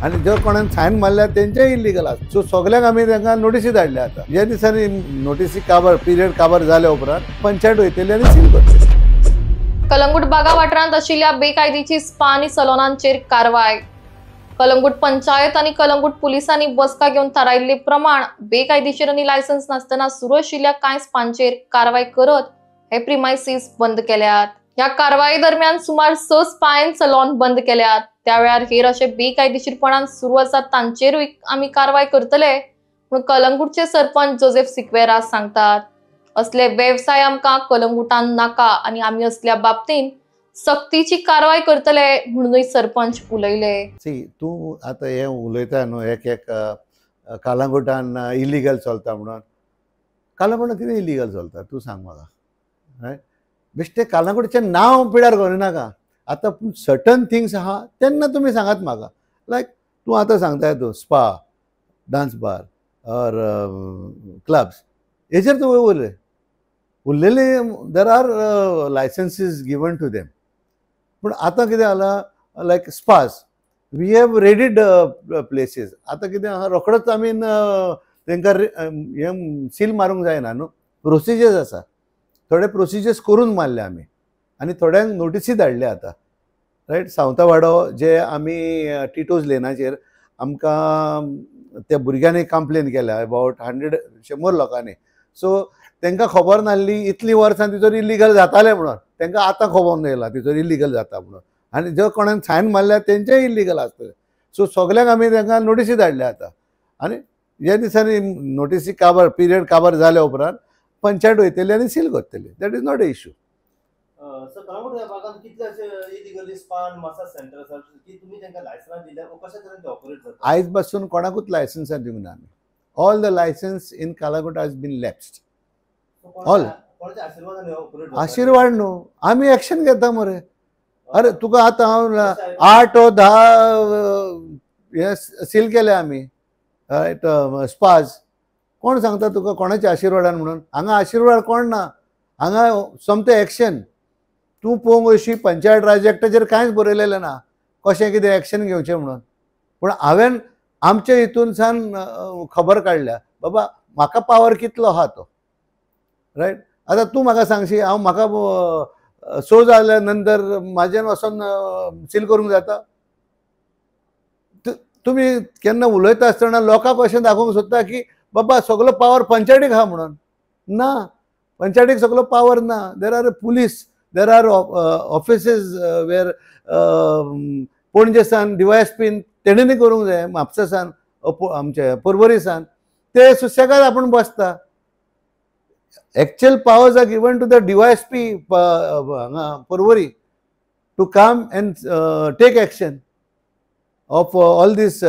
आणि जो कोणान सायन मारल्या तेंचे इलिगल आसा. सो सगळ्यांक आमी तांकां नोटीसी धाडल्या. आता ज्या दिसांनी नोटीसी काबार पिरियड काबार जाल्या उपरांत पंचायत वयतली आनी सील करतली. कलंगूट बागा वाठारांत आशिल्ल्या बेकायदेची स्पा आनी सलोनांचेर कारवाय. कलंगूट पंचायत आनी कलंगूट पुलिसांनी बसका घेवन थारायिल्ले प्रमाण बेकायदेशीर आनी लायसन्स नासतना सुरू आशिल्ल्या कांय स्पांचेर कारवाय करत हे प्रिमायसीस बंद केल्यात. ह्या कारवाये दरम्यान सुमार 6 स्पा एंड सलॉन बंद केल्यात. त्यावेळार हेर अशे बेकायदेशीरपणान सुरू आसात तांचेरूय आमी कारवाय करतले म्हूण कलंगूटचे सरपंच जोसेफ सिक्वेरा सांगतात. असले व्यवसाय आमकां कलंगूटान नाका आनी आमी असल्या बाबतींत सक्तीची कारवाय करतले म्हणूनय सरपंच उलयले. तूं आतां हें उलयता न्हू एक कलंगूटान इलिगल चलता म्हणून. कलंगूटान कितें इलिगल चलता तूं सांग म्हाका. रायट बेश्टे कलंगूटचें नांव पिड्यार करूं नाका. आतां सर्टन थिंग्स आहा तेन्ना तुमी सांगात म्हाका. लायक तूं आतां सांगताय तूं spa, dance bar or clubs हेजेर तूं उरलेले there are licences given to them. पूण आतां कितें जालां like spas we have raided places. आतां कितें आहा रोखडोच आमी तांकां हें सील मारूंक जायना न्हू. प्रोसिजर्स आसा. थोडे प्रोसिजर्स करून मारले आमी आनी थोड्यांक नोटीसी धाडल्या आतां. रायट सावंतवाडो जे आमी टिटोज लेनाचेर आमकां त्या भुरग्यांनी कंप्लेन केल्या अबावट 100 लोकांनी. सो तांकां खबर नासली इतलीं वर्सां तितूर इलिगल जातालें म्हणून. तांकां आतां खबर येयला तितूर इलिगल जाता म्हणून. आनी जो कोणान सायन मारल्या तेंचेय इलिगल आसतलें. सो सगळ्यांक आमी तांकां नोटीसी धाडल्या आतां. आनी ज्या दिसांनी नोटीसी काबार पिरियड काबार जाल्या उपरांत पंचायत वयतली आनी सील करतली. That is not a issue. Sir Calangute ह्या भागात कितले असे इलिगली स्पा आनी मसाज सेंटर आसात की तुमी तांकां लायसन्स दिल्या कशा तरेन ते ऑपरेट करतात? आयज पासून कोणाकूच लायसन्सां दिवंक ना आमी. All the licence in Calangute has been lapsed. All आशिर्वाद न्हू आमी एक्शन घेता मरे. अरे तुका आतां हांव 8 वा 10 हे सील केले आमी रायट स्पाज. कोण सांगता तुका कोणाच्या आशिर्वादान म्हणून? हांगा आशिर्वाद कोण ना. हांगा सोमतें एक्शन. तूं पळोवंक अशी पंचायत राज एक्टाचेर कांयच बरयलेलें ना कशें कितें एक्शन घेवचें म्हणून. पूण हांवें आमचे हितून सान खबर काडल्या बाबा म्हाका पावर कितलो आहा तो. रायट आतां तूं म्हाका सांगशी हांव म्हाका सो जाल्या नंतर म्हाज्यान वचोन सील करूंक जाता? तुमी केन्ना उलयता आसतना लोकांक अशें दाखोवंक सोदता की बाबा सगळो पावर पंचायतीक आहा म्हणून. ना पंचायतीक सगळो पावर ना. There are police, there are offices where पणजेसान DYSPन तेणेंनी करूंक जाय. म्हापसासान आमचे पर्वरीसान ते सुशेगाद आपूण बसता. Actual powers are given to the DYSP हांगा Porvorim to come and take action of all these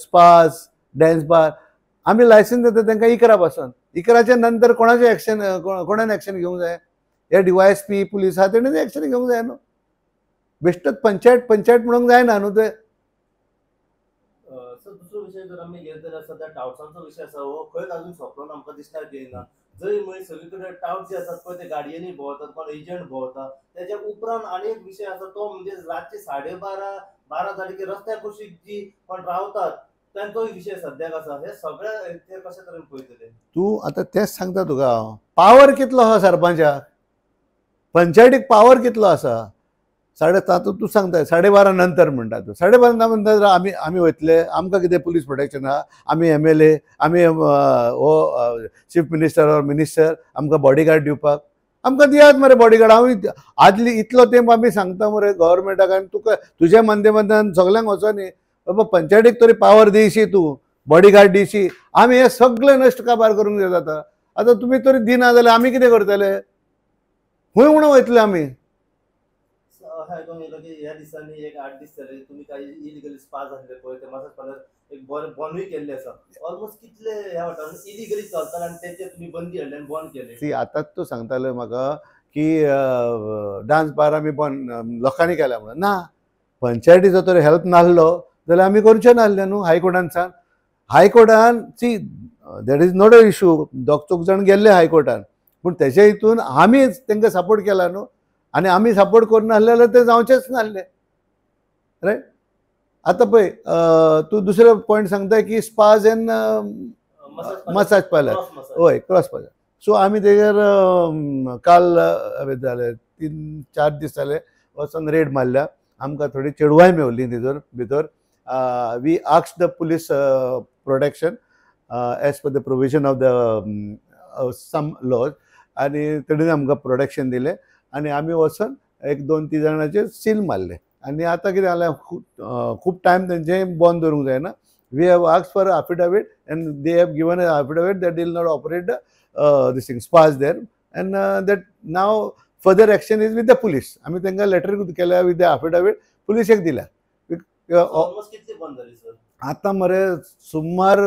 spas dance bar. आमी लायसन्स देता तांकां 11 पासून. 11च्या नंतर कोणाचें एक्शन कोणान एक्शन घेवंक जाय? हे DYSP पुलीस आहा तेणें एक्शन घेवंक जाय न्हू. बेश्टोच पंचायत म्हणूंक जायना न्हू ते. सर दुसरो विशय जर आमी घेत जाल्यार सध्या टावट्सांचो विशय आसा हो खंयच अजून सोंपलो आमकां दिसता येयना. जंय म्हळ्यार सगळे कडेन टावट जे आसात पळय ते गाडयेनी भोंवतात कोण एजंट भोंवता. तेच्या उपरांत आनी एक विशय आसा तो म्हणजे रातचे 12:30 जाली की रस्त्या कुशीक जी कोण रावतात तांचोय विशय सद्याक आसा. हे सगळे ते कशा तरेन पळयतले? तूं आतां तेंच सांगता तुका हांव. पावर कितलो आहा सरपंचाक? पंचायतीक पावर कितलो आसा? तूं सांगता 12:30 नंतर म्हणटा तूं. 12:30 नंतर आमी वयतले. आमकां कितें पुलीस प्रोटेक्शन आहा? आमी MLA आमी हो चीफ मिनिस्टर ऑर मिनिस्टर आमकां बॉडीगार्ड दिवपाक? आमकां दियात मरे बॉडीगार्ड. हांव आदली इतलो तेंप आमी सांगता मरे गव्हर्मेंटाक आनी तुका तुज्या माध्यमांतल्यान सगळ्यांक वचोन बाबा पंचायतीक तरी पावर दिशी, तूं बॉडीगार्ड दिशी. आमी हे सगळे नश्ट काबार करूंक जाय जाता. आतां तुमी तरी दिना जाल्यार आमी कितें करतले? खंय म्हणून वयतले आमी? ह्या दिसांनी एक 8 दीस जाले तुम्ही काही इलिगली स्पा जाल्ले पळय ते मसाज पार्लर एक बंदूय केल्ले आसा. ऑलमोस्ट कितले ह्या वाठारांत इलिगली चलता आनी तेचेर तुमी बंदी हाडले आनी बंद केले? आतांच तूं सांगताले म्हाका की डान्स बार आमी बंद लोकांनी केल्या म्हणून. ना पंचायतीचो तर हेल्प नासलो जाल्यार आमी करचे नासले न्हू. हायकोर्टान that is not a issue. 2-3 जाण गेल्ले हायकोर्टान पूण तेच्या हितून आमी तांकां सपोर्ट केला न्हू. आनी आमी सपोर्ट करना जाल्यार ते जावचेच नासले. रायट आता पळय तू दुसरो पॉयंट सांगताय की स्पाज एंड मसाज पार्लर. होय, क्रॉस पार्लर. सो आम्ही तेजेर काल जाले 3-4 दीस जाले वचून रेड मारल्या. आमकां थोडी चेडवांय मेवली भितर. We asked the police protection as per the provision of the some laws, आनी तेणें आमकां प्रोटेक्शन दिलें आनी आमी वचून 1-2-3 जाणांचे सील मारले. आनी आतां कितें जालें, खूब टायम तेंचे बंद दवरूंक जायना. We have asked for affidavit and they have given an affidavit that they will not operate this thing spas there, and that now further action is with the police. आमी तांकां लेटर केल्या with the affidavit, पुलिसेक दिल्या. Almost कितली बंद झाली sir? आतां मरे सुमार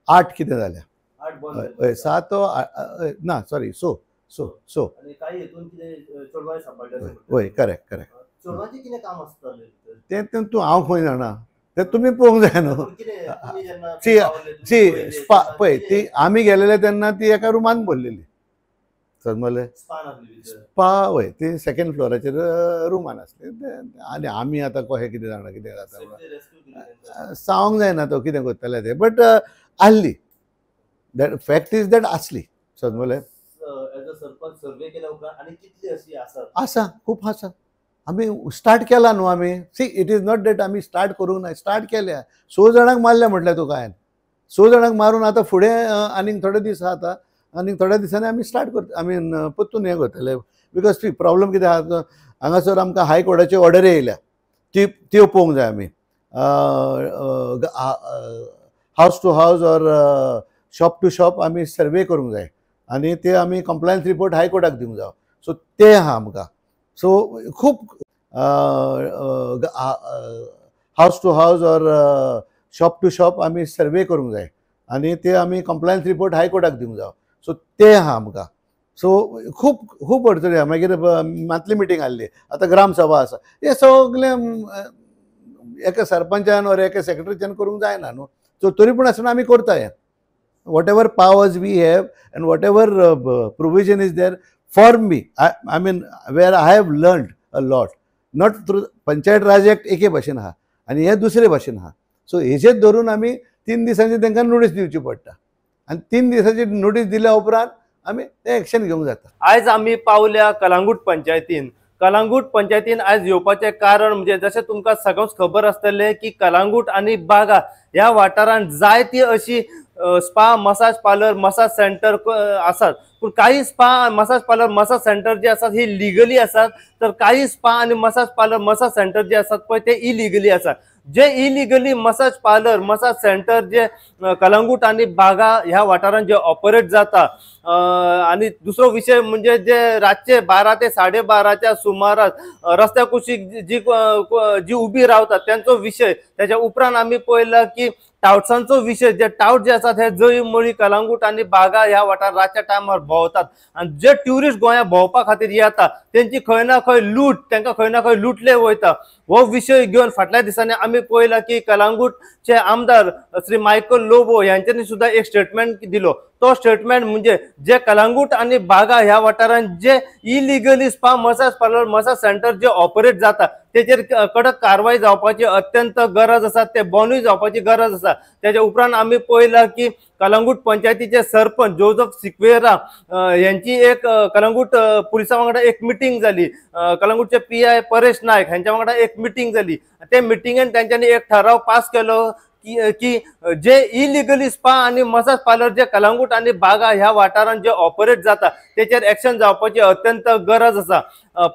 8 कितें जाल्या. 8 बंद झाली. 7 ना सॉरी सो आणि काही हेतून कितें चोडवाय सांबाळटा? होय, करेक्ट. चोडवांचे कितें काम आसतालें? तें तूं हांव खंय जाणा, तें तुमी पळोवंक जाय न्हू. तुमी जेन्ना सी स्पा पळय, ती आमी गेलेले तेन्ना ती एका रुमान भरलेली समजलें. स्पा वय ती 2nd फ्लोराचेर रुमान आसली. आनी आमी आतां कशें कितें जाणा कितें जाता म्हणून सांगूंक जायना तो कितें करतले ते. बट आसली, दॅट फॅक्ट इज दॅट आसली समजलें. एज अ सरपंच सर्वे केल्या उपरांत आनी कितली अशी आसात? आसा, खूब आसा. आमी स्टार्ट केला न्हू आमी. See it is not that आमी स्टार्ट करूंक ना, स्टार्ट केल्या. 6 जाणांक मारल्या म्हटल्यार तुका हांवें. 6 जाणांक मारून आतां फुडें आनीक थोडे दीस आसा. आनीक थोड्या दिसांनी आमी स्टार्ट करता. आमी परतून हें करतले. बिकॉज सी प्रॉब्लम कितें आसा, हांगासर आमकां हायकोर्टाच्यो ऑर्डरी येयल्या, त्यो पळोवंक जाय आमी. हावस टू हावस ऑर शॉप टू शॉप आमी सर्वे करूंक जाय आनी ते आमी कंप्लायन्स रिपोर्ट हायकोर्टाक दिवंक जाय. सो ते आहा आमकां. सो खूब हावस टू हावस ऑर शॉप टू शॉप आमी सर्वे करूंक जाय आनी ते आमी कंप्लायन्स रिपोर्ट हायकोर्टाक दिवंक जाय. सो ते आहा आमकां. सो खूब अडचणी आहा. मागीर मातली मिटींग आसली, आतां ग्रामसभा आसा. हे सगळें एका सरपंचान ऑर एका सेक्रेटरीच्यान करूंक जायना न्हू. सो तरी पूण आसतना आमी करता हें. whatever powers we have and whatever provision is there for me, I mean where I have learned a lot, not through Panchayat Raj Act एके भाशेन आहा आनी हे दुसरे भाशेन आहा. सो हेजेच धरून आमी 3 दिसांची तांकां नोटीस दिवची पडटा आनी 3 दिसांची नोटीस दिल्या उपरांत आमी ते एक्शन घेवंक जाता. आयज आमी पावल्या कलांगूट पंचायतीन. कलांगूट पंचायतीन आयज येवपाचें कारण म्हणजे जशें तुमकां सगळ्यांक खबर आसतलें की कलांगूट आनी बागा ह्या वाठारांत जायती अशी spa, massage parlour, massage centre आसात. पूण काही spa, massage parlour, massage centre जे आसात ही लिगली आसात, तर काही स्पा आणि मसाज पार्लर, मसाज सेंटर जे आसात पळय ते इलिगली आसात. जे illegally massage parlour, massage centre जे कलंगूट आणि बागा ह्या वाठारांत जे ऑपरेट जाता, आणि दुसरो विषय म्हणजे जे रातचे 12 ते 12:30च्या सुमारास रस्त्या कुशीक जी उभी रावतात त्यांचो विषय. त्याच्या उपरांत आम्ही पळयला की टावट्सांचो विषय, जे टावट जे आसात हे जळी मळी कलंगूट आणि बागा ह्या वाठारात रातच्या टायमार भोंवतात आणि जे ट्युरिस्ट गोंया भोंवपा खातीर येतात त्यांची खंय ना खंय लूट, तांकां खंय ना खंय लुटले वयता. हो विषय घेवन फाटल्या दिसांनी आम्ही पळयला की कलंगूटचे आमदार श्री मायकल लोबो यांच्यानी सुद्धा एक स्टेटमेंट दिलो. तो स्टेटमेंट म्हणजे जे कलंगूट आणि बागा ह्या वाठारांत जे illegally spa, massage parlour, massage centre जे ऑपरेट जाता तेचेर कडक कारवाई जावपाची अत्यंत गरज आसा, ते बंदूय जावपाची गरज आसा. त्याच्या उपरांत आम्ही पळयला की कलंगूट पंचायतीचे सरपंच जोझफ सिक्वेरा यांची एक कलंगूट पुलिसा वांगडा एक मिटींग जाली. कलंगूटचे PI परेश नायक हांच्या वांगडा एक मिटींग जाली. ते मिटींगेन त्यांच्यानी एक ठराव पास केलो की जे इलिगली स्पा आणि मसाज पार्लर जे कलंगूट आणि बागा ह्या वाठारांत जे ऑपरेट जाता तेचेर एक्शन जावपाची अत्यंत गरज आसा.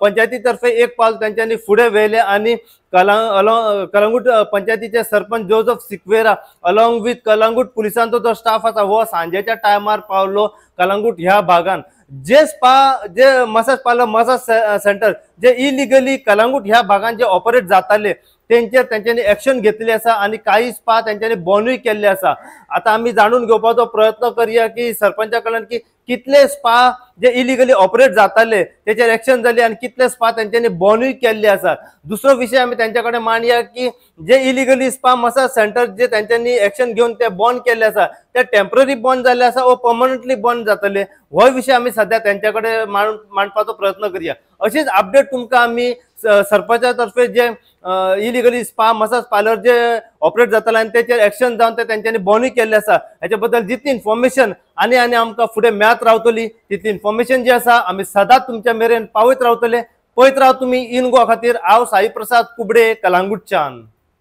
पंचायतीतर्फे एक पावल त्यांच्यानी फुडें व्हेले आणि कलंगूट पंचायतीचे सरपंच जोझफ सिक्वेरा अलॉंग विथ कलंगूट पुलिसांचो जो स्टाफ आसा हो सांजेच्या टायमार पावलो कलंगूट ह्या भागांत. जे स्पा, जे मसाज पार्लर, मसाज सेंटर जे इलिगली कलंगूट ह्या भागांत जे ऑपरेट जाताले त्यांच्यानी एक्शन घेतली आसा आणि काही स्पा त्यांच्यानी बंदूय केल्ले आसा. आता आम्ही जाणून घेवपाचो प्रयत्न करूया की सरपंचा कडल्यान की कितले स्पा जे इलिगली ऑपरेट जाताले त्याचेर एक्शन जाली आणि कितले स्पा त्यांच्यानी बंदूय केल्ले आसा. दुसरो विषय आम्ही त्यांच्याकडे मांडया की जे इलिगली स्पा, मसाज सेंटर जे त्यांच्यानी एक्शन घेऊन ते बंद केल्ले आसा ते टेम्पररी बंद जाल्ले आसा व परमनंटली बंद जातले. हो विषय आम्ही सध्या त्यांच्याकडे मांडपाचो प्रयत्न करूया. अशीच अपडेट तुमकां आम्ही सरपंचा तर्फे जे इलिगली स्पा मसाज पार्लर जे ऑपरेट जाताले आनी तेचेर एक्शन जावन ते तेंच्यांनी बंदूय केल्ले आसा। हेच्या बद्दल जितली इन्फॉर्मेशन आनी आमकां फुडें मेळत रावतली तितली इन्फॉर्मेशन जी आसा आमी सदांच तुमच्या मेरेन पावयत रावतले। पळयत राव तुमी इन गोवा खातीर हांव साई प्रसाद कुबडे कलंगूटच्यान।